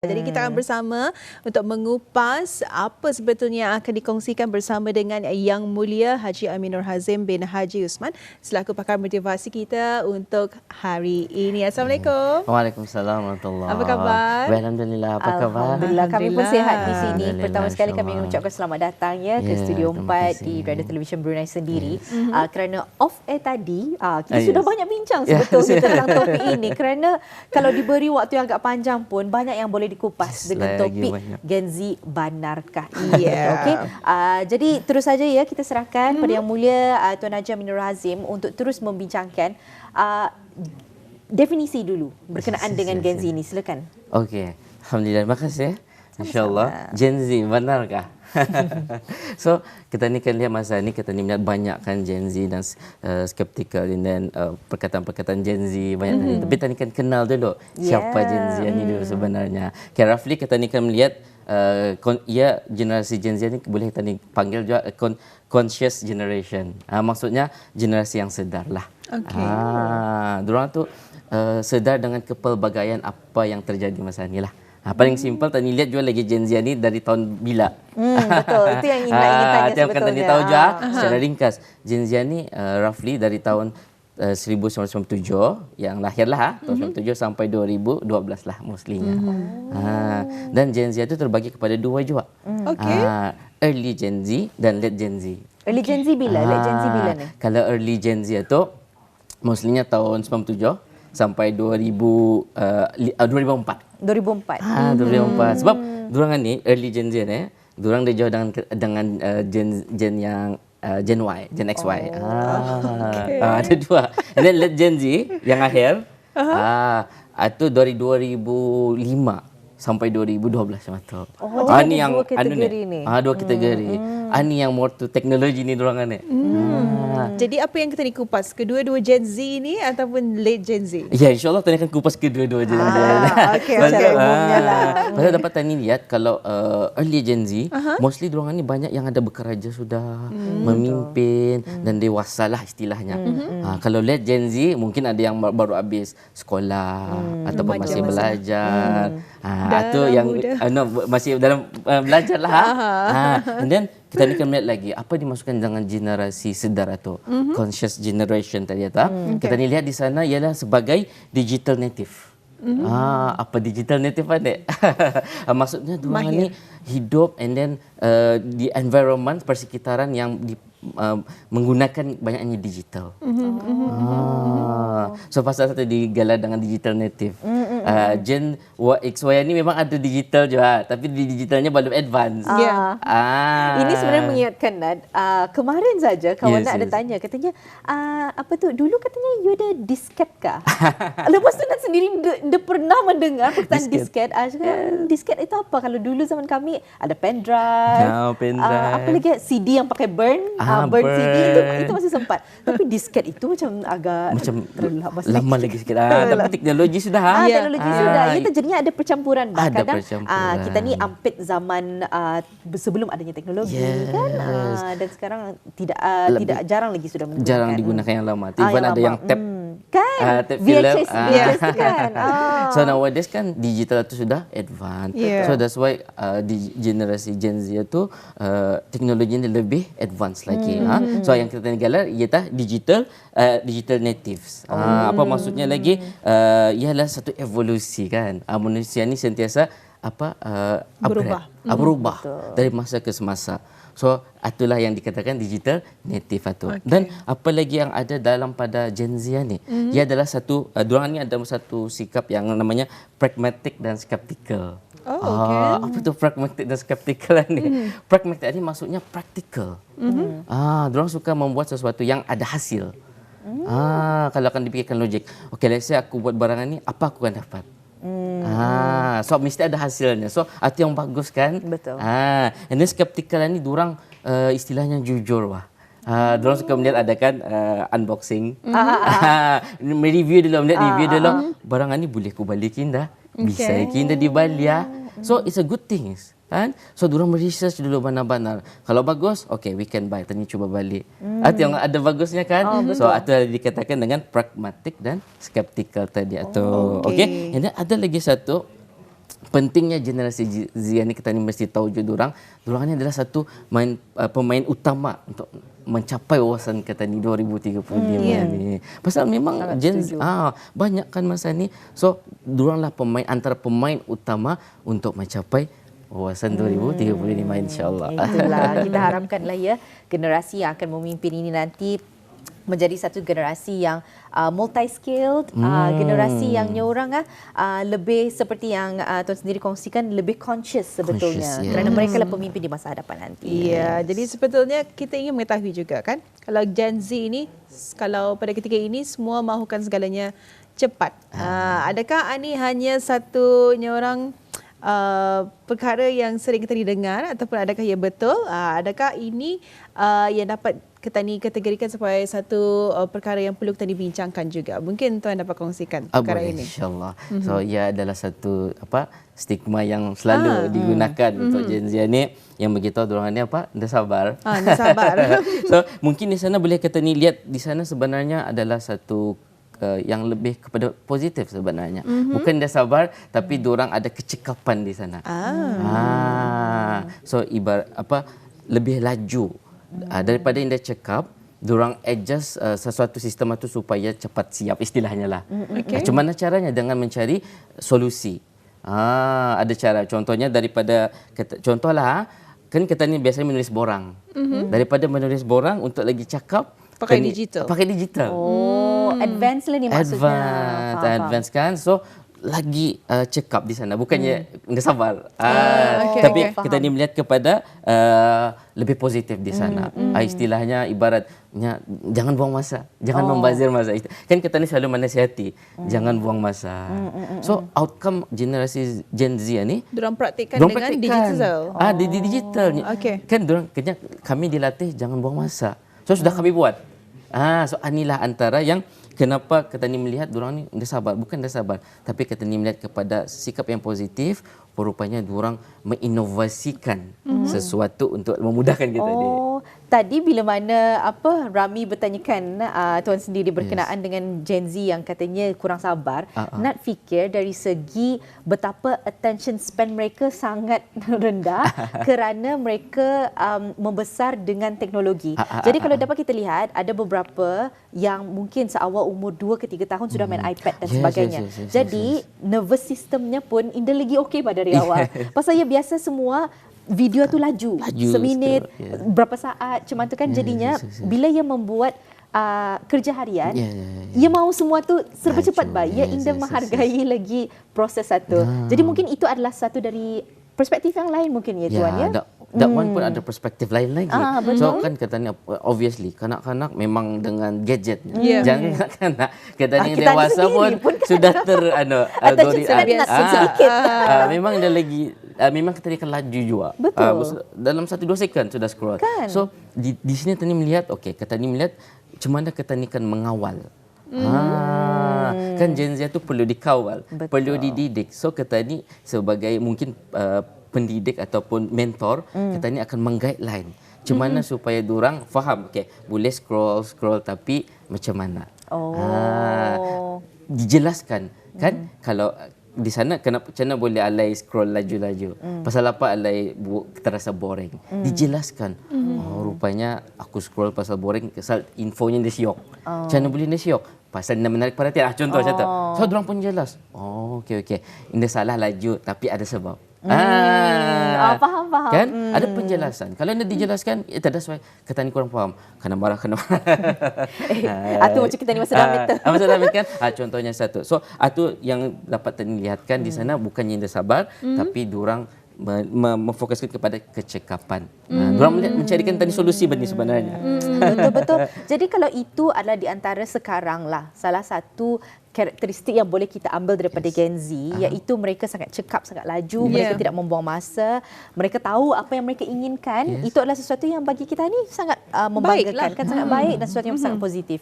Jadi kita akan bersama untuk mengupas apa sebetulnya yang akan dikongsikan bersama dengan Yang Mulia Haji Aminur Hazim bin Haji Usman selaku pakar motivasi kita untuk hari ini. Assalamualaikum. Waalaikumsalam warahmatullahi. Apa khabar? Alhamdulillah, apa khabar? Alhamdulillah, kami pun sihat di sini. Alhamdulillah, Pertama sekali kami insyaAllah. mengucapkan selamat datang ke Ya, Studio terima 4 kasih. di Radio Television Brunei sendiri. Kerana off air tadi, kita Yes. sudah banyak bincang Ya, sebetulnya tentang topik ini. Kerana kalau diberi waktu yang agak panjang pun, banyak yang boleh dikupas dengan Lagi topik banyak. Gen Z benarkah? Ya. Okey. Jadi terus saja ya kita serahkan pada Yang Mulia Tuan Haji Aminur Hazim untuk terus membincangkan definisi dulu berkenaan dengan Gen Z ini. Silakan. Okey. Alhamdulillah, terima kasih. InsyaAllah. Gen Z, benarkah? So, kita ni kan lihat masa ni, kita ni melihat banyak kan Gen Z dan skeptical dan perkataan-perkataan Gen Z banyak tadi. Tapi kita ni kan kenal dulu siapa Gen Z ni dulu sebenarnya. Okay, roughly kita ni kan melihat generasi Gen Z ni boleh kita ni panggil juga conscious generation. Maksudnya generasi yang sedar lah. Okey. Diorang tu sedar dengan kepelbagaian apa yang terjadi masa ni lah. Paling simple tadi lihat juga lagi Gen Z ni dari tahun bila. Betul. Itu yang ingin tanya Itu yang kita sebetulnya. ni tahu juga secara ringkas. Gen Z ni roughly dari tahun 1997 yang lahirlah tahun 1997 sampai 2012 lah mostlynya. Dan Gen Z itu terbagi kepada dua juga. Okey. Early Gen Z dan late Gen Z. Early Gen Z bila? Late Gen Z bila ni? Kalau early Gen Z itu mostlynya tahun 97 sampai 2004. 2004. 2004. Sebab diorang ni early Gen Z ni, diorang dia jauh dengan Gen yang Gen Y, Gen XY. Ada dua. And then late Gen Z yang akhir, itu dari 2005 sampai 2012 macam tu. jadi Ni ada yang dua kategori ni. Dua kategori. Ni yang more to teknologi ni diorang ni. Jadi apa yang kita ni kupas? Kedua-dua Gen Z ni ataupun late Gen Z? Ya, insyaAllah tadi akan kupas kedua-dua je. Okey, secara umumnya lah. Pasal dapat tani lihat kalau early Gen Z, mostly diorang ni banyak yang ada bekerja sudah, memimpin dan dewasa lah istilahnya. Kalau late Gen Z, mungkin ada yang baru habis sekolah ataupun masih belajar. Atau yang masih dalam belajar lah. And then kita ni kan melihat lagi apa dimasukkan dengan generasi sedar atau conscious generation tadi kita ni lihat di sana ialah sebagai digital native. Apa digital native adik? Maksudnya diorang ni hidup and then di environment persekitaran yang menggunakan banyaknya digital. So pasal satu digalar dengan digital native. Gen XY ni memang ada digital juga, tapi di digitalnya belum advance. Ini sebenarnya mengingatkan Nad, kemarin saja kawan Yes, Nad ada yes. tanya, katanya apa tu, dulu katanya you ada disket kah? Lepas tu Nad sendiri dia pernah mendengar perkataan disket. Disket itu apa? Kalau dulu zaman kami ada pen drive, Pendrive. apa lagi CD yang pakai burn, burn CD itu masih sempat. Tapi disket itu macam agak terlalu lama lagi sikit. Tapi teknologi sudah. teknologi sudah. Ia jadinya ada percampuran. Ada Kadang percampuran. kita ni ampit zaman sebelum adanya teknologi kan. Dan sekarang tidak jarang lagi sudah menggunakan. Jarang digunakan yang lama. Even ada lama. yang tap kan tap film. VHS tu kan. So nowadays kan digital itu sudah advance. Yeah. So that's why di generasi Gen Z itu teknologinya lebih advance lagi. So yang kita galar ialah digital natives. Apa maksudnya lagi? Ialah satu evolusi kan. Manusia ni sentiasa Berubah. berubah dari masa ke semasa. So itulah yang dikatakan digital native itu. Dan apa lagi yang ada dalam pada Gen Z ni? Ia adalah satu diorang ni ada satu sikap yang namanya pragmatic dan skeptical. Apa tu pragmatic dan skeptical ni? Pragmatic ni maksudnya practical. Diorang suka membuat sesuatu yang ada hasil. Kalau akan dipikirkan logik. Okay, let's say aku buat barangan ni, apa aku akan dapat? So mesti ada hasilnya. So itu yang bagus kan? Betul. And then skeptical ni diorang istilahnya jujur wah. Diorang suka melihat ada kan unboxing. Review dulu, melihat review dulu. Barangan ni boleh aku balikin dah. Bisa dah dibalik. So it's a good thing. Kan? So diorang research dulu benar-benar. Kalau bagus, okay, we can buy. Tadi cuba balik. Itu yang ada bagusnya kan? So itu yang dikatakan dengan pragmatic dan skeptical tadi. Okay. And then ada lagi satu pentingnya generasi Z ni kita ni mesti tahu je dorang ni adalah satu pemain utama untuk mencapai wawasan kata ni 2035 ni. Pasal memang banyak kan masa ni. So doranglah antara pemain utama untuk mencapai wawasan 2035 insya-Allah. Itulah kita harapkanlah ya generasi yang akan memimpin ini nanti menjadi satu generasi yang multi-skilled, generasi yang orang lebih seperti yang Tuan sendiri kongsikan, lebih conscious sebetulnya. Kerana mereka lah pemimpin di masa hadapan nanti. Ya, jadi sebetulnya kita ingin mengetahui juga kan, kalau Gen Z ini, kalau pada ketika ini semua mahukan segalanya cepat. Adakah ini hanya satunya orang perkara yang sering kita didengar ataupun adakah ia betul? Adakah ini yang dapat kita ni kategorikan sebagai satu perkara yang perlu kita dibincangkan juga? Mungkin Tuan dapat kongsikan perkara ini. InsyaAllah. So ia adalah satu stigma yang selalu digunakan untuk Gen Z ni, yang beritahu diorang ni dah sabar. Dah sabar. So mungkin di sana boleh kita ni lihat di sana sebenarnya adalah satu yang lebih kepada positif sebenarnya. Bukan dia sabar, tapi diorang ada kecekapan di sana. So ibarat lebih laju daripada yang dia cakap, diorang adjust sesuatu sistem itu supaya cepat siap, istilahnya lah. Macam mana caranya? Dengan mencari solusi. Ada cara. Contohnya daripada contohlah kan kita ni biasanya menulis borang. Daripada menulis borang untuk lagi cakap pakai digital. Advance lah ni maksudnya. Advance kan. So lagi cekap di sana, bukannya dia sabar. Tapi kita ni melihat kepada lebih positif di sana. Istilahnya ibaratnya jangan buang masa, jangan membazir masa. Kan kita ni selalu menasihati jangan buang masa. So outcome generasi Gen Z ni diorang praktikkan dengan digital. Di digital. Kan kami dilatih jangan buang masa. So sudah kami buat. So inilah antara yang kenapa kita ni melihat diorang ni dah sabar, bukan dah sabar, tapi kita ni melihat kepada sikap yang positif, rupanya diorang menginovasikan sesuatu untuk memudahkan kita ni. Tadi bila mana Rami bertanyakan Tuan sendiri berkenaan dengan Gen Z yang katanya kurang sabar, nak fikir dari segi betapa attention span mereka sangat rendah kerana mereka membesar dengan teknologi. Jadi kalau dapat kita lihat, ada beberapa yang mungkin seawal umur 2 ke 3 tahun sudah main iPad dan sebagainya. Jadi nervous systemnya pun Indah lagi okey pada dari awal. Pasal ya biasa semua video tu laju seminit, berapa saat macam tu kan. Jadinya bila ia membuat kerja harian, ia mahu semua tu serba cepat. Ia Indah menghargai lagi proses satu. Jadi mungkin itu adalah satu dari perspektif yang lain mungkin ya Tuan ya. That one pun ada perspektif lain lagi. So kan katanya obviously kanak-kanak memang dengan gadget. Jangan kanak-kanak, katanya dewasa pun sudah sedikit. Memang dia lagi memang kita akan laju juga. Dalam 1-2 second sudah scroll. Kan? So di sini kita ni melihat kita ni melihat macam mana kita ni kan mengawal. Kan Gen Z tu perlu dikawal, perlu dididik. So kita ni sebagai mungkin pendidik ataupun mentor, kita ni akan meng-guideline macam mana supaya diorang faham, boleh scroll tapi macam mana. Dijelaskan kan, kalau di sana macam mana boleh alai scroll laju-laju, pasal apa alai terasa boring, dijelaskan. Rupanya aku scroll pasal boring, pasal infonya dia siok. Macam mana boleh dia siok? Pasal dia menarik perhatian. Contoh macam tu. So diorang pun jelas. Okey. Ini salah laju tapi ada sebab. Faham. Kan? Ada penjelasan. Kalau anda dijelaskan, that's why kata ni kurang faham. Kena marah. Itu macam kita ni masa damit tu. Masa damit kan? Contohnya satu. So, itu yang dapat dilihatkan di sana, bukannya dia sabar, tapi diorang memfokuskan kepada kecekapan. Diorang mencarikan tadi solusi sebenarnya. Betul. Jadi kalau itu adalah di antara sekarang lah salah satu karakteristik yang boleh kita ambil daripada Gen Z, iaitu mereka sangat cekap, sangat laju, mereka tidak membuang masa, mereka tahu apa yang mereka inginkan. Itu adalah sesuatu yang bagi kita ni sangat membanggakan, kan, sangat baik dan sesuatu yang sangat positif.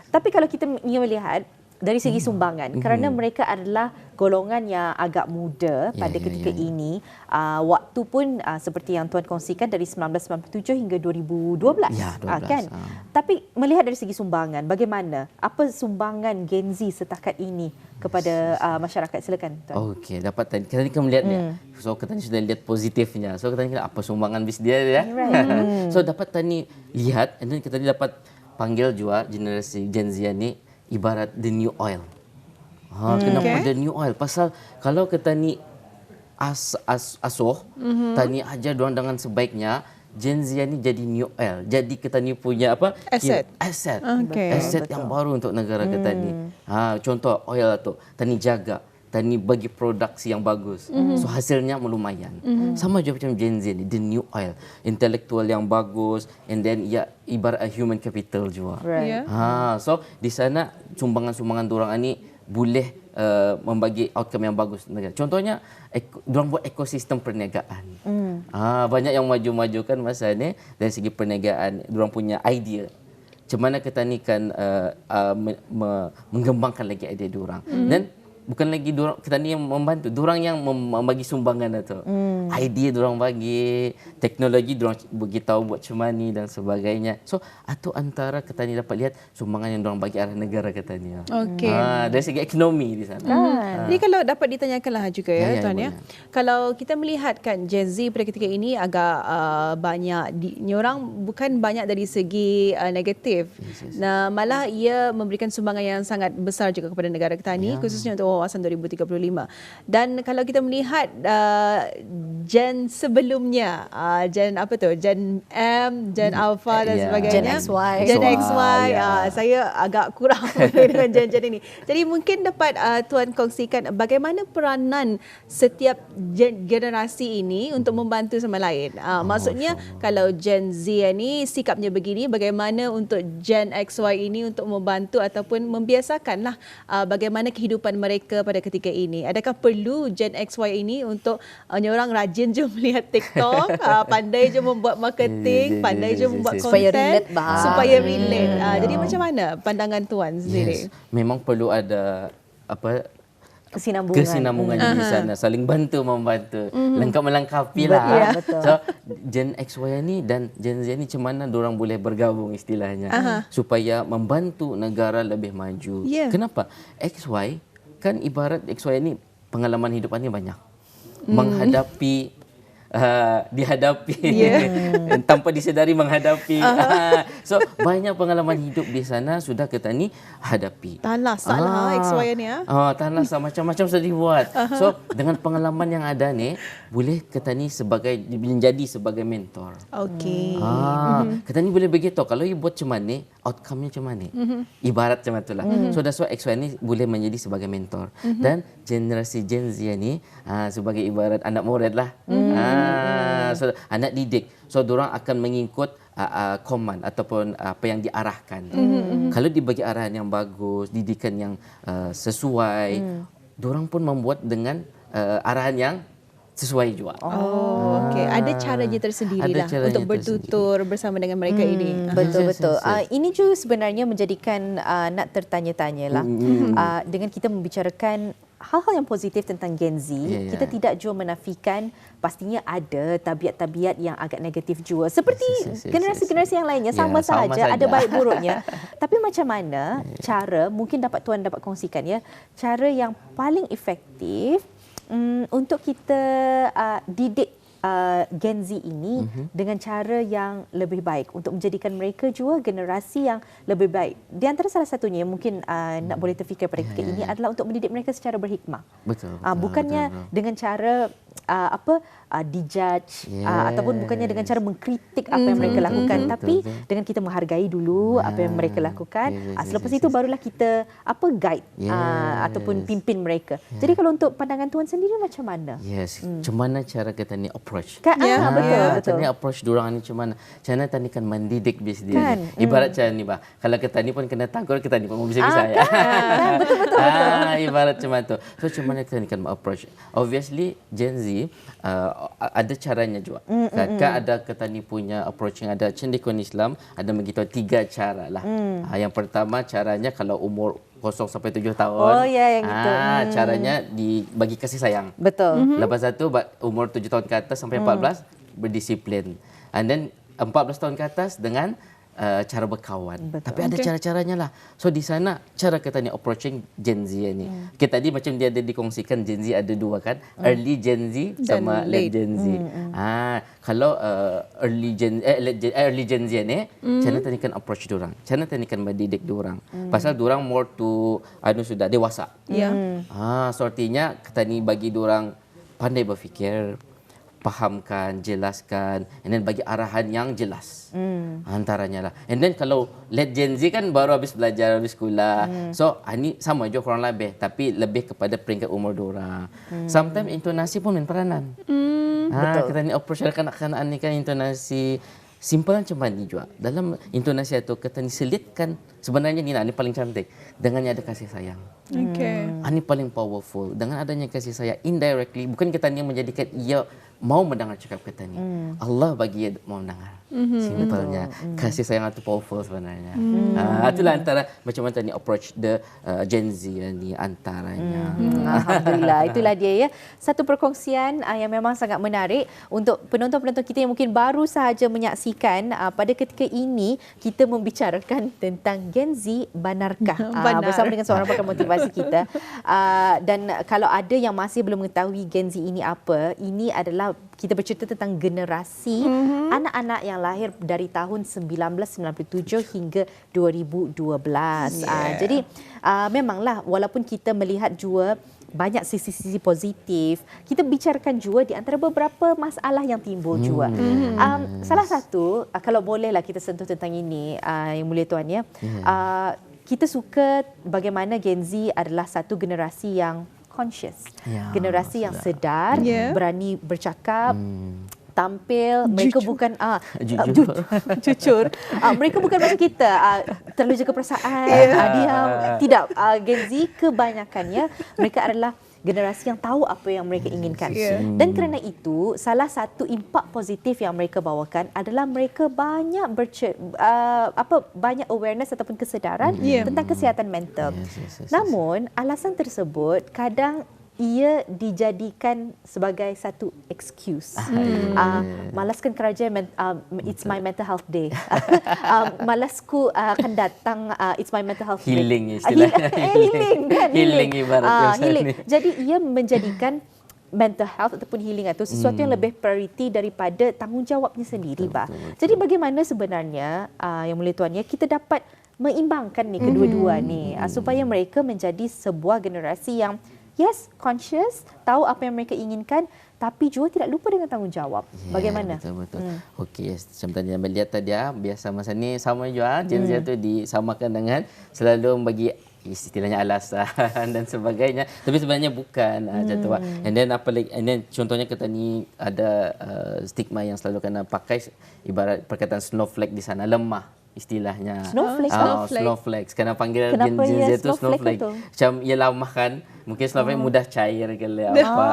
Tapi kalau kita ingin melihat dari segi sumbangan kerana mereka adalah golongan yang agak muda pada ketika ini. Waktu pun seperti yang Tuan kongsikan dari 1997 hingga 2012, kan. Tapi melihat dari segi sumbangan, bagaimana? Apa sumbangan Gen Z setakat ini kepada masyarakat? Silakan Tuan. Okey, dapat tadi kita kan melihat ni. So kita ni sudah lihat positifnya. So kita ni apa sumbangan bis dia ya. So dapat tadi lihat and then kita ni dapat panggil juga generasi Gen Z ni ibarat the new oil. Kenapa the new oil? Pasal kalau kita ni asuh, tani ajar diorang dengan sebaiknya, Gen Z ni jadi new oil. Jadi kita ni punya apa? Aset. Aset yang baru untuk negara kita ni. Contoh oil tu, tani jaga, tani bagi produksi yang bagus. So hasilnya lumayan. Sama juga macam Gen Z ni, the new oil. Intelektual yang bagus and then ya ibarat a human capital juga. So di sana sumbangan-sumbangan diorang ni boleh membagi outcome yang bagus negara. Contohnya diorang buat ekosistem perniagaan. Banyak yang maju-maju kan masa ni dari segi perniagaan, diorang punya idea. Macam mana kita ni kan mengembangkan lagi idea diorang. Dan bukan lagi kita ni yang membantu, diorang yang membagi sumbangan itu. Idea diorang bagi, teknologi diorang bagi tahu buat macam mana dan sebagainya. So, itu antara kita ni dapat lihat sumbangan yang diorang bagi arah negara kita ni. Dari segi ekonomi di sana. Jadi kalau dapat ditanyakanlah juga Tuan ya. Kalau kita melihat kan Gen Z pada ketika ini agak banyak diorang bukan banyak dari segi negatif. Nah, malah ia memberikan sumbangan yang sangat besar juga kepada negara kita ni, khususnya untuk wawasan 2035. Dan kalau kita melihat gen sebelumnya, gen apa tu? Gen M, gen Alpha dan sebagainya. Gen XY. Gen XY. Saya agak kurang dengan gen-gen ini. Jadi mungkin dapat Tuan kongsikan bagaimana peranan setiap generasi ini untuk membantu sama lain. Maksudnya kalau Gen Z ini sikapnya begini, bagaimana untuk Gen XY ini untuk membantu ataupun membiasakanlah bagaimana kehidupan mereka pada ketika ini. Adakah perlu Gen XY ini untuk orang rajin je melihat TikTok, pandai je membuat marketing, pandai je membuat konten supaya relate. Jadi macam mana pandangan Tuan sendiri? Memang perlu ada kesinambungan di sana, saling bantu membantu, lengkap melengkapi lah. So Gen XY ni dan Gen Z ni macam mana diorang boleh bergabung istilahnya supaya membantu negara lebih maju. Kenapa? XY kan ibarat XY ni pengalaman hidupannya banyak. Menghadapi dihadapi tanpa disedari menghadapi. So banyak pengalaman hidup di sana sudah kita ni hadapi. Tahan lasak lah XY ni. Tahan lasak macam-macam sudah dibuat. So dengan pengalaman yang ada ni boleh kita ni menjadi sebagai mentor. Kita ni boleh begitu. Kalau you buat macam mana, outcome-nya macam mana. Ibarat macam itulah. So that's why XY ni boleh menjadi sebagai mentor. Dan generasi Gen Z ni sebagai ibarat anak murid lah. So, anak didik. So diorang akan mengikut command ataupun apa yang diarahkan. Kalau dibagi arahan yang bagus, didikan yang sesuai, diorang pun membuat dengan arahan yang sesuai juga. Ada caranya tersendirilah untuk bertutur bersama dengan mereka ini. Betul-betul. Ini juga sebenarnya menjadikan nak tertanya-tanya lah. Dengan kita membicarakan hal-hal yang positif tentang Gen Z, kita tidak juga menafikan pastinya ada tabiat-tabiat yang agak negatif juga. Seperti generasi-generasi yang lainnya, sama sahaja, ada baik buruknya. Tapi macam mana cara, mungkin Tuan dapat kongsikan ya, cara yang paling efektif untuk kita didik Gen Z ini dengan cara yang lebih baik untuk menjadikan mereka juga generasi yang lebih baik. Di antara salah satunya yang mungkin nak boleh terfikir pada ketika ini adalah untuk mendidik mereka secara berhikmah. Bukannya dengan cara dijudge ataupun bukannya dengan cara mengkritik apa yang mereka lakukan, tapi dengan kita menghargai dulu apa yang mereka lakukan. Selepas itu barulah kita guide ataupun pimpin mereka. Jadi kalau untuk pandangan Tuan sendiri macam mana? Macam mana cara kita ni approach? Betul. Ni approach diorang ni macam mana? Macam mana tadi kan mendidik bis dia ni. Ibarat macam ni bah. Kalau kita ni pun kena takut, kita ni pun bisa-bisa ya. Betul. Ibarat macam tu. So macam mana kita ni kan approach? Obviously Gen Z ada caranya juga. Kan ada kita ni punya approach yang ada cendekiawan Islam, ada begitu 3 cara lah. Yang pertama caranya kalau umur 0 sampai 7 tahun. Oh, ya, yang itu. Caranya dibagi kasih sayang. Betul. Lepas itu umur 7 tahun ke atas sampai 14 berdisiplin. And then 14 tahun ke atas dengan cara berkawan. Betul. Tapi ada cara-caranya lah. So di sana cara kita ni approaching Gen Z ni. Kita tadi macam dia ada dikongsikan Gen Z ada dua kan. Early Gen Z sama late Gen Z. Kalau early Gen Z ni, cara kita kan approach diorang. Cara kita kan mendidik diorang. Pasal diorang more to sudah dewasa. So artinya kita ni bagi diorang pandai berfikir, fahamkan, jelaskan, and then bagi arahan yang jelas. Antaranya lah. And then kalau late Gen Z kan baru habis belajar, habis sekolah. So ini sama juga kurang lebih, tapi lebih kepada peringkat umur diorang. Sometimes intonasi pun main peranan. Kita ni approach kanak-kanak ni kan intonasi simple macam ni juga. Dalam intonasi itu kita ni selitkan sebenarnya ni paling cantik dengannya ada kasih sayang. Ini paling powerful. Dengan adanya kasih sayang indirectly bukan kita ni menjadikan ia mau mendengar cakap kita ni. Allah bagi ia mau mendengar. Simpelnya kasih sayang itu powerful sebenarnya. Itulah antara macam mana ni approach the Gen Z ni antaranya. Alhamdulillah, itulah dia ya. Satu perkongsian yang memang sangat menarik untuk penonton-penonton kita yang mungkin baru sahaja menyaksikan. Pada ketika ini kita membicarakan tentang Gen Z benarkah bersama dengan seorang pakar motivasi kita. Dan kalau ada yang masih belum mengetahui Gen Z ini apa, ini adalah kita bercerita tentang generasi anak-anak yang lahir dari tahun 1997 hingga 2012. Jadi memanglah walaupun kita melihat juga banyak sisi-sisi positif, kita bicarakan juga di antara beberapa masalah yang timbul juga. Salah satu, kalau bolehlah kita sentuh tentang ini, Yang Mulia Tuan ya. Kita suka bagaimana Gen Z adalah satu generasi yang conscious. Generasi yang sedar, berani bercakap, tampil, mereka bukan jujur. Mereka bukan macam kita terlalu jaga perasaan, diam. Tidak, Gen Z kebanyakannya mereka adalah generasi yang tahu apa yang mereka inginkan. Dan kerana itu, salah satu impak positif yang mereka bawakan adalah mereka banyak banyak awareness ataupun kesedaran tentang kesihatan mental. Namun, alasan tersebut kadang ia dijadikan sebagai satu excuse. Malaskan kerja, it's my mental health day. Malasku akan datang, it's my mental health day. Healing istilahnya. Healing kan? Healing ibaratnya. Healing. Jadi ia menjadikan mental health ataupun healing itu sesuatu yang lebih prioriti daripada tanggungjawabnya sendiri. Jadi bagaimana sebenarnya Yang Mulia Tuan ya, kita dapat mengimbangkan ni kedua-dua ni supaya mereka menjadi sebuah generasi yang conscious, tahu apa yang mereka inginkan, tapi juga tidak lupa dengan tanggungjawab. Bagaimana? Betul. Okey, macam tadi yang melihat tadi biasa masa ni sama juga Gen Z tu disamakan dengan selalu bagi istilahnya alasan dan sebagainya, tapi sebenarnya bukan macam tu. And then contohnya kita ni ada stigma yang selalu kena pakai, ibarat perkataan snowflake di sana, lemah istilahnya. Snowflake. Kena panggil Gen Z tu snowflake. Macam ia lamah kan. Mungkin snowflake mudah cair ke apa.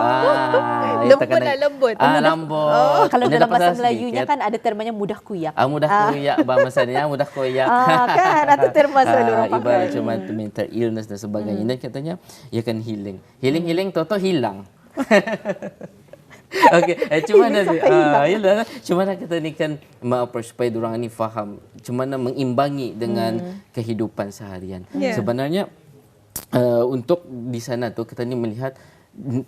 Lembut. Lembut. Kalau dalam bahasa Melayunya kan ada termanya mudah kuyak. Mudah kuyak bahasanya mudah kuyak. Kan ada terma selalu orang pakai. Ibarat macam mental illness dan sebagainya. Dan katanya ia akan healing. Healing toto hilang. Okey, cuma mana kita ni kan supaya diorang ni faham macam mana mengimbangi dengan kehidupan seharian. Sebenarnya untuk di sana tu kita ni melihat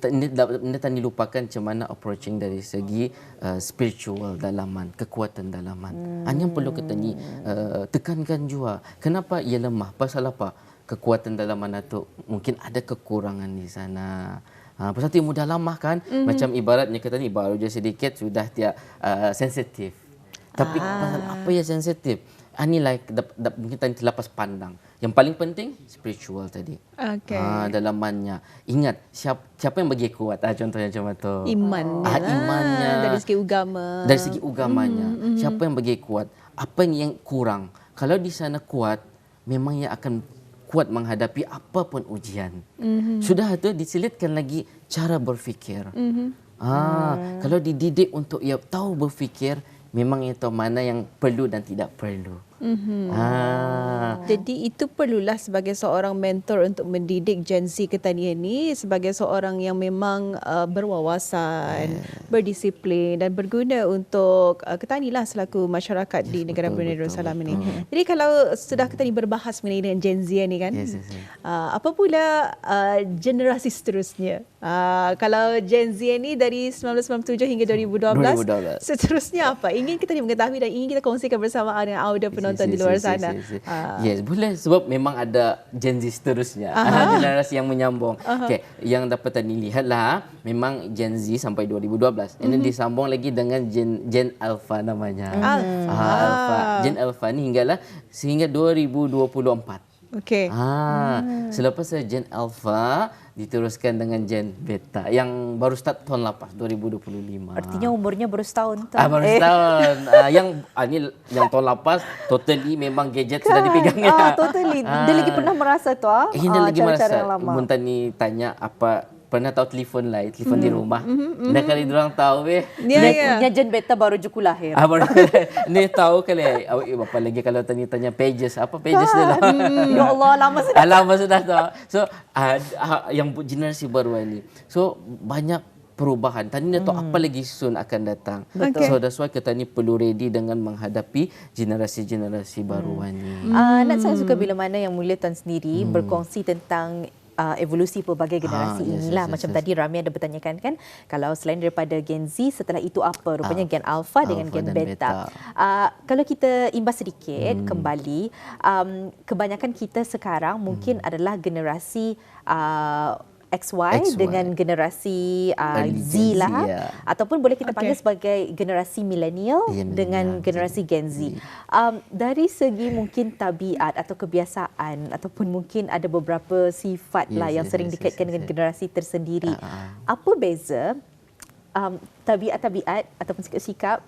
tak dilupakan macam mana approaching dari segi spiritual dalaman, kekuatan dalaman. Yang perlu kita ni tekankan juga. Kenapa ia lemah? Pasal apa? Kekuatan dalaman itu mungkin ada kekurangan di sana. Pasal tu mudah lamah kan. Macam ibaratnya kita ni baru je sedikit sudah sensitif. Tapi pasal apa yang sensitif? Ini mungkin tadi terlepas pandang. Yang paling penting spiritual tadi. Dalamannya. Ingat siapa yang bagi kuat? Contohnya macam tu. Imannya. Dari segi agama. Dari segi agamanya. Siapa yang bagi kuat? Apa yang kurang? Kalau di sana kuat, memang ia akan kuat menghadapi apapun ujian. Sudah itu diselitkan lagi cara berfikir. Kalau dididik untuk ia tahu berfikir, memang ia tahu mana yang perlu dan tidak perlu. Jadi itu perlulah sebagai seorang mentor untuk mendidik Gen Z ketanian ni sebagai seorang yang memang berwawasan, berdisiplin dan berguna untuk ketani lah selaku masyarakat di negara Brunei Darussalam ini. Jadi kalau sudah ketani berbahas mengenai dengan Gen Z ni kan, apa pula generasi seterusnya? Kalau Gen Z ni dari 1997 hingga 2012, seterusnya apa? Ingin kita mengetahui dan ingin kita kongsikan bersama dengan audio penonton di luar sana. Yes, boleh sebab memang ada Gen Z seterusnya. Generasi yang menyambung. Okay, yang dapat tadi lihatlah memang Gen Z sampai 2012. Ini disambung lagi dengan Gen Alpha namanya. Alpha. Gen Alpha ni sehingga 2024. Okey. Selepas Gen Alpha diteruskan dengan Gen Beta yang baru start tahun lepas 2025. Artinya umurnya baru setahun tu. Baru setahun. Yang tahun lepas totally memang gadget sudah dipegangnya. Totally. Dia lagi pernah merasa tu Ini lagi cara-cara merasa. yang lama. Muntan ni tanya apa pernah tahu telefon di rumah. Dah kali diorang tahu Punya Gen Beta baru juku lahir. Baru ni tahu kali apa lagi kalau tanya pages apa pages dia lah. Ya Allah, lama sudah. Lama sudah tahu. So yang generasi baru ini. So banyak perubahan. Tadi dia tahu apa lagi soon akan datang. Betul. So that's why kita ni perlu ready dengan menghadapi generasi-generasi baru ini. Nak saya suka bila mana Yang Mulia Tuan sendiri berkongsi tentang evolusi pelbagai generasi inilah. Macam tadi Rami ada bertanyakan kan, kalau selain daripada Gen Z, setelah itu apa? Rupanya Gen Alpha dengan Gen Beta. Kalau kita imbas sedikit kembali, kebanyakan kita sekarang mungkin adalah generasi XY dengan generasi Z lah, ataupun boleh kita panggil sebagai generasi milenial dengan generasi Gen Z. Dari segi mungkin tabiat atau kebiasaan ataupun mungkin ada beberapa sifat lah yang sering dikaitkan dengan generasi tersendiri. Apa beza tabiat-tabiat ataupun sikap-sikap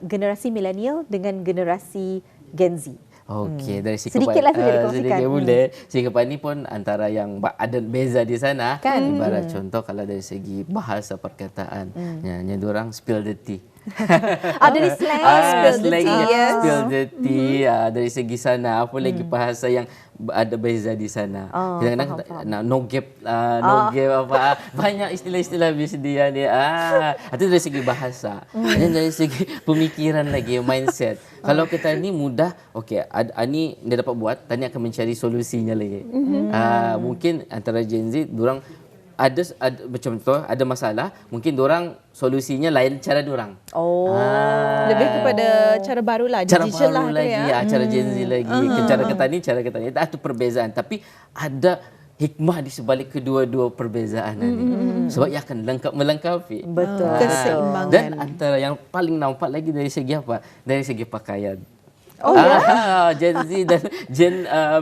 generasi milenial dengan generasi Gen Z? Okey, dari sedikitlah saja dikongsikan. Sedikit boleh. Sikapan ni pun antara yang ada beza di sana. Kan? Ibarat contoh kalau dari segi bahasa perkataan. Yang diorang spill the tea. Dari slang, spill the tea. Dari segi sana, apa lagi bahasa yang ada beza di sana. Kadang-kadang no gap apa. Banyak istilah-istilah dia ni. Itu dari segi bahasa. Dan dari segi pemikiran lagi, mindset. Kalau kita ni mudah, okey, ni dia dapat buat, tadi akan mencari solusinya lagi. Mungkin antara Gen Z, diorang ada macam tu, ada masalah, mungkin diorang solusinya lain cara diorang. Lebih kepada cara barulah, cara digital baru lah lagi, cara Gen Z lagi. Cara kita ni, itu perbezaan. Tapi ada hikmah di sebalik kedua-dua perbezaan ini. Sebab ia akan melengkapi. Betul. Keseimbangan. Dan antara yang paling nampak lagi dari segi apa? Dari segi pakaian. Gen Z dan Gen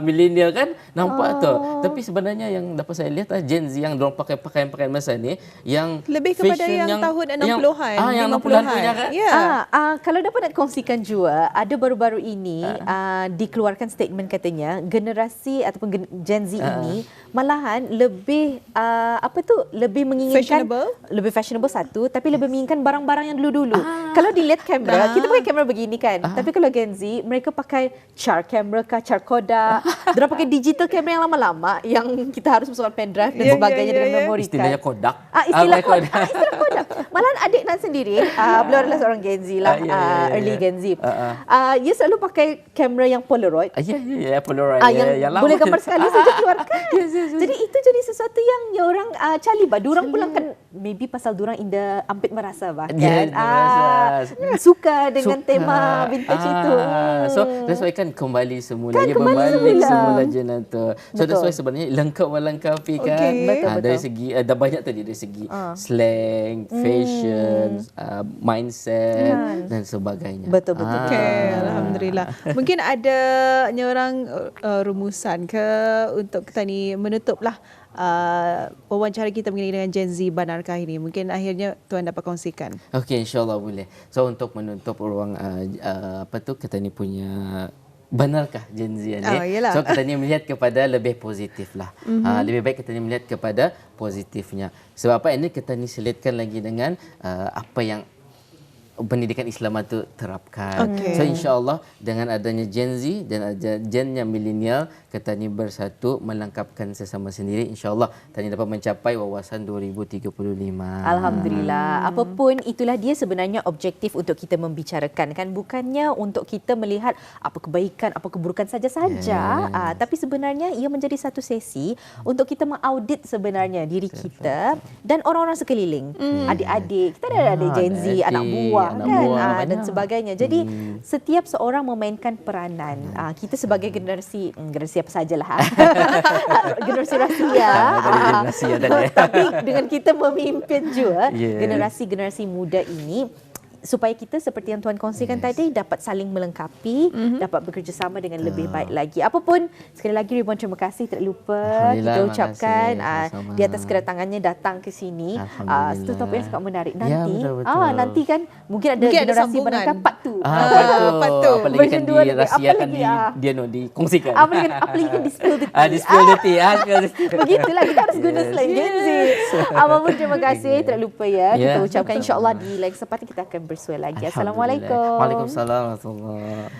millennial kan nampak tu. Tapi sebenarnya yang dapat saya lihat Gen Z yang dorang pakai pakaian-pakaian masa ni yang lebih kepada yang tahun 60-an, yang 60-an punya kan. Kalau dapat nak kongsikan juga, ada baru-baru ini dikeluarkan statement katanya generasi ataupun Gen Z ini malahan lebih lebih menginginkan lebih fashionable satu, tapi lebih menginginkan barang-barang yang dulu-dulu. Kalau dilihat kamera, kita pakai kamera begini kan. Tapi kalau Gen Z, mereka pakai char camera kah, char Kodak. Mereka pakai digital camera yang lama-lama yang kita harus masukkan pendrive dan sebagainya dengan memori card. Istilahnya Kodak. Istilah Kodak. Malahan adik Nan sendiri, beliau adalah seorang Gen Z lah, early Gen Z. Dia selalu pakai kamera yang Polaroid. Polaroid. Yang boleh gambar sekali saja keluarkan. Jadi itu jadi sesuatu yang orang cali bah. Diorang pulang kan, maybe pasal diorang indah ampit merasa bahkan. Suka dengan tema vintage itu. So that's why kan kembali semula berbalik semula jenah tu. So that's why sebenarnya melengkapi kan. Dari segi dah banyak tadi, dari segi slang, fashion, mindset dan sebagainya. Betul. Alhamdulillah. Mungkin ada orang rumusan ke untuk kita ni menutuplah wawancara kita mengenai dengan Gen Z Banarkah ini. Mungkin akhirnya Tuan dapat kongsikan. Okey, insyaAllah boleh. So untuk menutup ruang kita ni punya benarkah Gen Z ni? So kita ni melihat kepada lebih positif lah. Lebih baik kita ni melihat kepada positifnya. Sebab apa? Ini kita ni selitkan lagi dengan apa yang pendidikan Islam itu terapkan. Okey. So insya-Allah dengan adanya Gen Z dan ada gennya milenial, kita ni bersatu melengkapkan sesama sendiri, insya-Allah tani dapat mencapai wawasan 2035. Alhamdulillah. Apapun itulah dia sebenarnya objektif untuk kita membicarakan kan, bukannya untuk kita melihat apa kebaikan, apa keburukan saja-saja. Tapi sebenarnya ia menjadi satu sesi untuk kita mengaudit sebenarnya diri kita dan orang-orang sekeliling. Adik-adik, kita ada adik Gen Z, anak buah anak kan buah, dan banyak. sebagainya. Jadi setiap seorang memainkan peranan. Kita sebagai generasi apa sajalah. Generasi rahsia. Generasi ya tadi. Tapi dengan kita memimpin juga Yes. generasi-generasi muda ini, supaya kita seperti yang Tuan kongsikan tadi dapat saling melengkapi, dapat bekerjasama dengan lebih baik lagi. Apapun, sekali lagi ribuan terima kasih, tak lupa Alhamdulillah, kita terima ucapkan kasih. Sama-sama. di atas kedatangannya datang ke sini. Alhamdulillah. Satu topik yang sangat menarik. Ya, Nanti, betul-betul. nanti kan mungkin ada Mungkin ada generasi sambungan. barangkali part 2. Betul. Apalagi kan Version dua lagi. dirahsiakan Apa lagi, dia dikongsikan. Apalagi kan di spill the tea. Spill the tea. Spill the tea. Begitulah, kita harus guna slang Gen Z. Apapun, terima kasih. Tak lupa ya, kita Ya, ucapkan sama-sama. insya-Allah di lain kesempatan kita akan bersua lagi. Assalamualaikum. Waalaikumsalam warahmatullahi wabarakatuh.